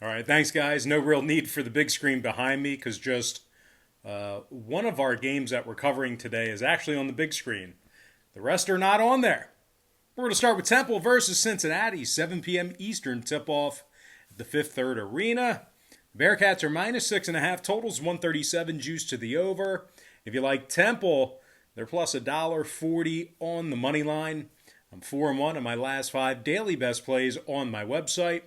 All right, thanks, guys. No real need for the big screen behind me because just one of our games that we're covering today is actually on the big screen. The rest are not on there. We're going to start with Temple versus Cincinnati, 7 p.m. Eastern tip-off at the Fifth Third Arena. Bearcats are minus 6.5. Totals 137, juice to the over. If you like Temple, they're plus $1.40 on the money line. I'm 4-1 on my last 5 daily best plays on my website.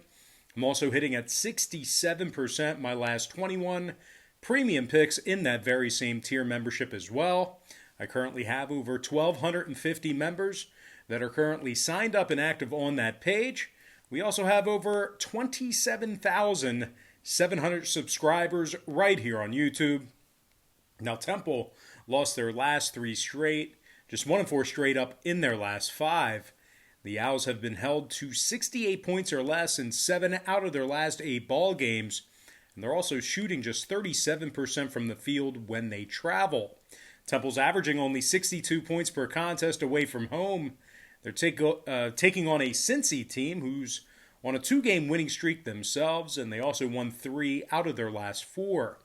I'm also hitting at 67% my last 21 premium picks in that very same tier membership as well. I currently have over 1,250 members that are currently signed up and active on that page. We also have over 27,700 subscribers right here on YouTube. Now, Temple lost their last 3 straight, just 1-4 straight up in their last 5. The Owls have been held to 68 points or less in 7 out of their last 8 ball games, and they're also shooting just 37% from the field when they travel. Temple's averaging only 62 points per contest away from home. They're taking on a Cincy team who's on a 2-game winning streak themselves, and they also won 3 out of their last 4.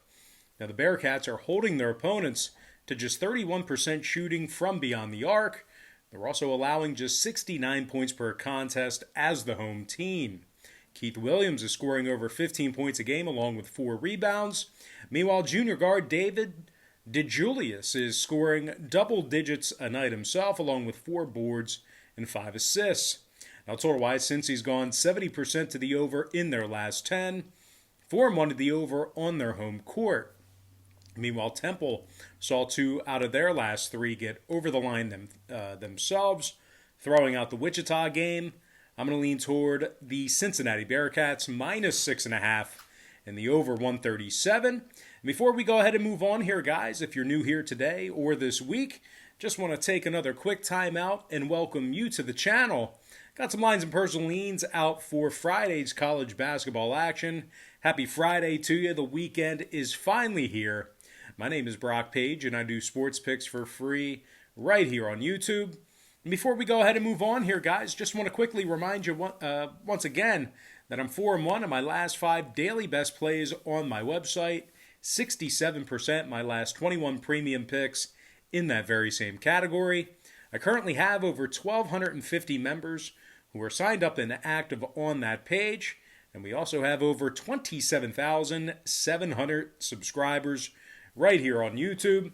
Now, the Bearcats are holding their opponents to just 31% shooting from beyond the arc. They're also allowing just 69 points per contest as the home team. Keith Williams is scoring over 15 points a game along with 4 rebounds. Meanwhile, junior guard David DeJulius is scoring double digits a night himself along with 4 boards and 5 assists. Now, total-wise, since he's gone 70% to the over in their last 10, 4-1 to the over on their home court. Meanwhile, Temple saw 2 out of their last 3 get over the line themselves. Throwing out the Wichita game, I'm going to lean toward the Cincinnati Bearcats, minus 6.5 and the over 137. And before we go ahead and move on here, guys, if you're new here today or this week, just want to take another quick time out and welcome you to the channel. Got some lines and personal leans out for Friday's college basketball action. Happy Friday to you. The weekend is finally here. My name is Brock Page, and I do sports picks for free right here on YouTube. And before we go ahead and move on here, guys, just want to quickly remind you once again that I'm 4-1 on my last 5 daily best plays on my website, 67% my last 21 premium picks in that very same category. I currently have over 1,250 members who are signed up and active on that page, and we also have over 27,700 subscribers right here on YouTube.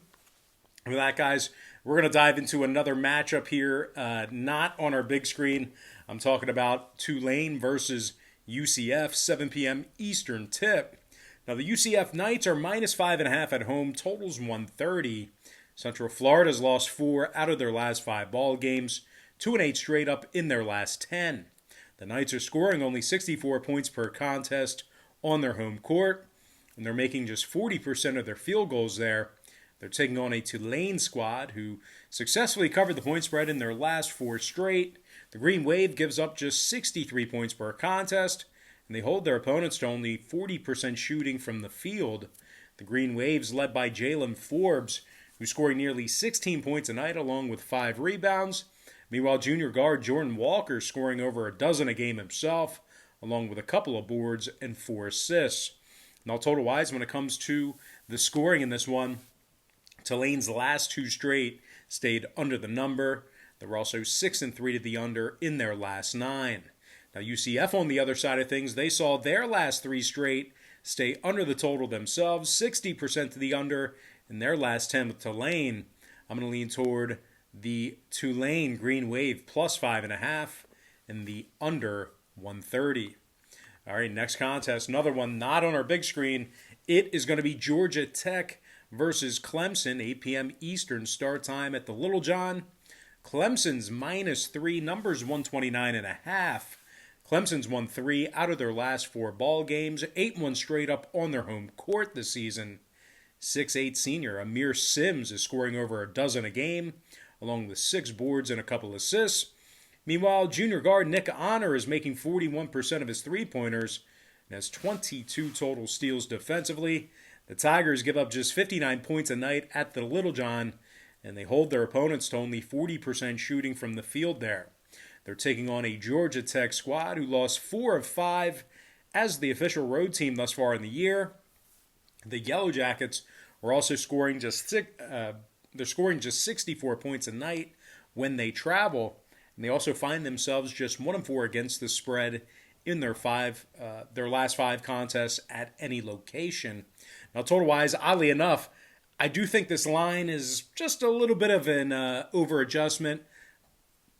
With that, guys, we're going to dive into another matchup here, not on our big screen. I'm talking about Tulane versus UCF, 7 p.m. Eastern tip. Now, the UCF Knights are minus 5.5 at home, totals 130. Central Florida has lost 4 out of their last 5 ball games, 2-8 straight up in their last 10. The Knights are scoring only 64 points per contest on their home court, and they're making just 40% of their field goals there. They're taking on a Tulane squad who successfully covered the point spread in their last 4 straight. The Green Wave gives up just 63 points per contest, and they hold their opponents to only 40% shooting from the field. The Green Wave's led by Jalen Forbes, who's scoring nearly 16 points a night along with 5 rebounds. Meanwhile, junior guard Jordan Walker scoring over a dozen a game himself, along with a couple of boards and 4 assists. Now, total-wise, when it comes to the scoring in this one, Tulane's last 2 straight stayed under the number. They were also 6-3 to the under in their last 9. Now, UCF, on the other side of things, they saw their last 3 straight stay under the total themselves, 60% to the under in their last 10 with Tulane. I'm going to lean toward the Tulane Green Wave plus 5.5 and the under 130. All right, next contest, another one not on our big screen. It is going to be Georgia Tech versus Clemson, 8 p.m. Eastern start time at the Little John. Clemson's minus 3, numbers 129.5. Clemson's won 3 out of their last 4 ball games, 8-1 straight up on their home court this season. 6'8 senior Amir Sims is scoring over a dozen a game, along with 6 boards and a couple assists. Meanwhile, junior guard Nick Honor is making 41% of his three-pointers and has 22 total steals defensively. The Tigers give up just 59 points a night at the Little John, and they hold their opponents to only 40% shooting from the field there. They're taking on a Georgia Tech squad who lost 4 of 5 as the official road team thus far in the year. The Yellow Jackets are also scoring they're scoring just 64 points a night when they travel, and they also find themselves just 1-4 against the spread in their last 5 contests at any location. Now, total-wise, oddly enough, I do think this line is just a little bit of an over-adjustment.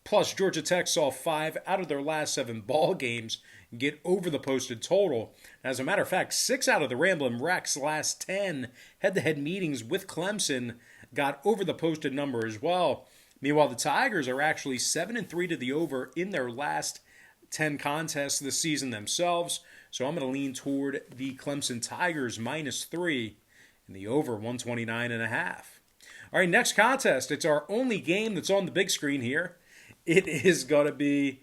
Plus, Georgia Tech saw 5 out of their last 7 ball games get over the posted total. As a matter of fact, 6 out of the Ramblin' Wreck's last 10 head-to-head meetings with Clemson got over the posted number as well. Meanwhile, the Tigers are actually 7-3 to the over in their last 10 contests this season themselves. So I'm going to lean toward the Clemson Tigers -3 in the over 129.5. All right, next contest. It's our only game that's on the big screen here. It is going to be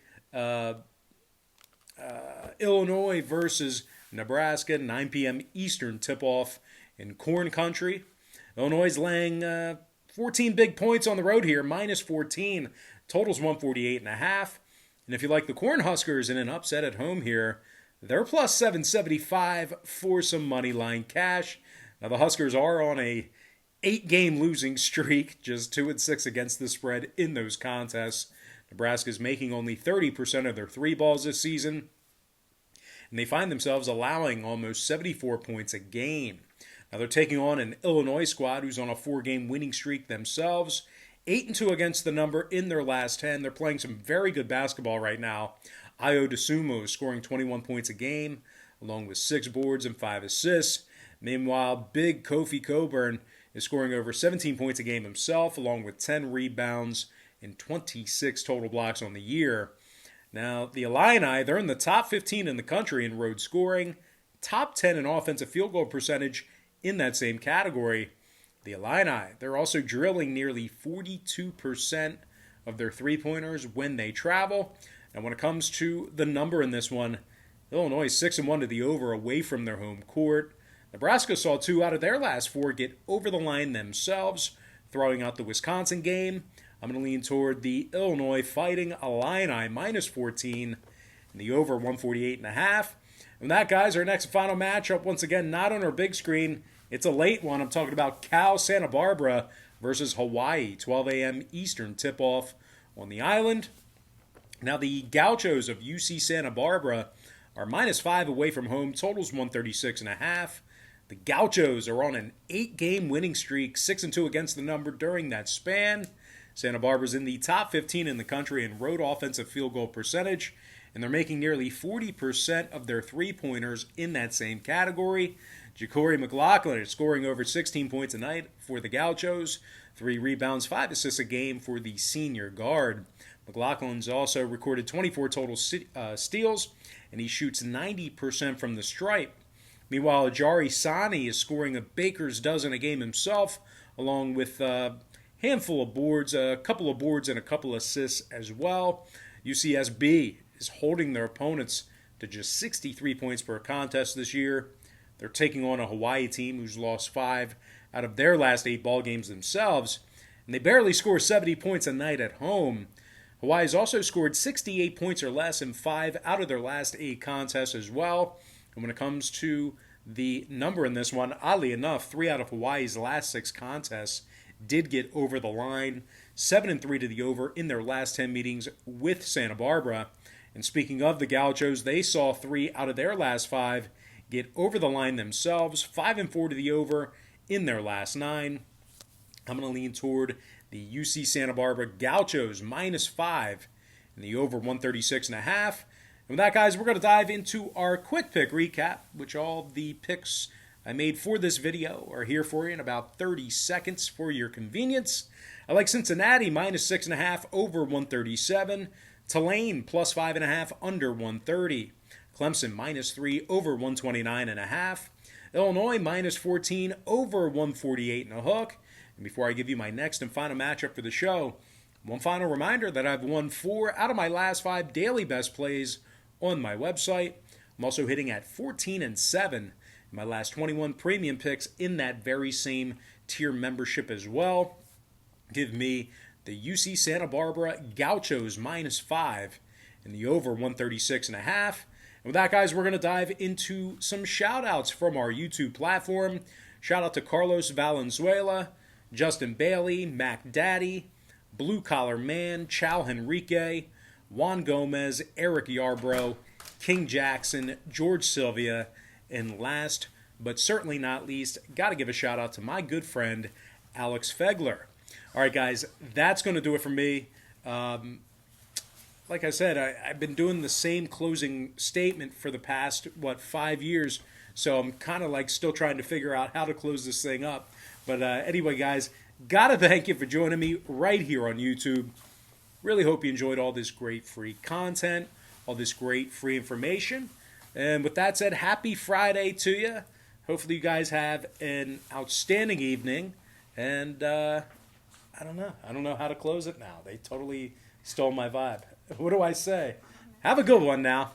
Illinois versus Nebraska, 9 p.m. Eastern tip-off in Corn Country. Illinois is laying 14 big points on the road here, -14. Total's 148.5. And if you like the Cornhuskers in an upset at home here, they're plus 775 for some money line cash. Now the Huskers are on a 8-game losing streak, just 2-6 against the spread in those contests. Nebraska's making only 30% of their 3 balls this season, and they find themselves allowing almost 74 points a game. Now they're taking on an Illinois squad who's on a 4-game winning streak themselves, 8-2 against the number in their last 10. They're playing some very good basketball right now. Ayo DeSumo is scoring 21 points a game, along with 6 boards and 5 assists. Meanwhile, big Kofi Coburn is scoring over 17 points a game himself, along with 10 rebounds and 26 total blocks on the year. Now, the Illini, they're in the top 15 in the country in road scoring, top 10 in offensive field goal percentage in that same category. The Illini, they're also drilling nearly 42% of their three-pointers when they travel. And when it comes to the number in this one, Illinois is 6-1 to the over away from their home court. Nebraska saw 2 out of their last 4 get over the line themselves, throwing out the Wisconsin game. I'm going to lean toward the Illinois Fighting Illini -14 and the over 148.5. And that, guys, our next and final matchup, once again, not on our big screen. It's a late one. I'm talking about Cal Santa Barbara versus Hawaii, 12 a.m. Eastern tip-off on the island. Now, the Gauchos of UC Santa Barbara are -5 away from home. Total's 136.5. The Gauchos are on an 8-game winning streak, 6-2 against the number during that span. Santa Barbara's in the top 15 in the country in road offensive field goal percentage, and they're making nearly 40% of their three-pointers in that same category. Ja'Cory McLaughlin is scoring over 16 points a night for the Gauchos, 3 rebounds, 5 assists a game for the senior guard. McLaughlin's also recorded 24 total steals, and he shoots 90% from the stripe. Meanwhile, Jari Sani is scoring a baker's dozen a game himself, along with a handful of boards, a couple of boards, and a couple of assists as well. UCSB is holding their opponents to just 63 points per contest this year. They're taking on a Hawaii team who's lost 5 out of their last 8 ball games themselves, and they barely score 70 points a night at home. Hawaii's also scored 68 points or less in 5 out of their last 8 contests as well. And when it comes to the number in this one, oddly enough, 3 out of Hawaii's last 6 contests did get over the line, 7-3 to the over in their last 10 meetings with Santa Barbara. And speaking of the Gauchos, they saw 3 out of their last 5 get over the line themselves, 5-4 to the over in their last 9. I'm going to lean toward the UC Santa Barbara Gauchos -5 and the over 136.5. And with that, guys, we're going to dive into our quick pick recap, which all the picks I made for this video are here for you in about 30 seconds for your convenience. I like Cincinnati -6.5 over 137. Tulane +5.5 under 130. Clemson -3 over 129.5. Illinois -14 over 148 and a hook. And before I give you my next and final matchup for the show, one final reminder that I've won 4 out of my last 5 daily best plays on my website. I'm also hitting at 14-7 in my last 21 premium picks in that very same tier membership as well. Give me the UC Santa Barbara Gauchos -5 and the over 136.5. And with that, guys, we're going to dive into some shout-outs from our YouTube platform. Shout out to Carlos Valenzuela, Justin Bailey, Mac Daddy, Blue Collar Man, Chow Henrique, Juan Gomez, Eric Yarbrough, King Jackson, George Sylvia, and last but certainly not least, got to give a shout out to my good friend, Alex Fegler. All right, guys, that's going to do it for me. Like I said, I've been doing the same closing statement for the past, 5 years, so I'm kind of like still trying to figure out how to close this thing up. But anyway, guys, got to thank you for joining me right here on YouTube. Really hope you enjoyed all this great free content, all this great free information. And with that said, happy Friday to you. Hopefully you guys have an outstanding evening. And I don't know. I don't know how to close it now. They totally stole my vibe. What do I say? Have a good one now.